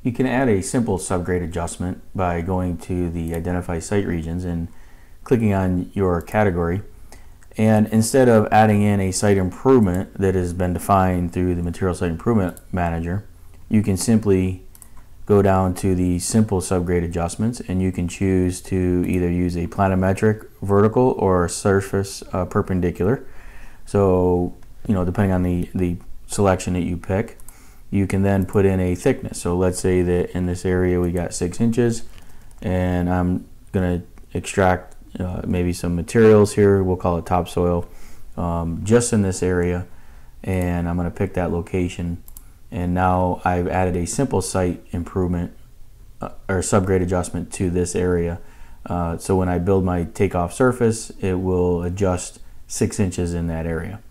You can add a simple subgrade adjustment by going to the Identify Site Regions and clicking on your category. And instead of adding in a site improvement that has been defined through the Material Site Improvement Manager, you can simply go down to the simple subgrade adjustments, and you can choose to either use a planimetric vertical or surface perpendicular. So, depending on the selection that you pick, you can then put in a thickness. So let's say that in this area we got 6 inches, and I'm going to extract maybe some materials here. We'll call it topsoil, just in this area, and I'm going to pick that location. And now I've added a simple site improvement or subgrade adjustment to this area. So when I build my takeoff surface, it will adjust 6 inches in that area.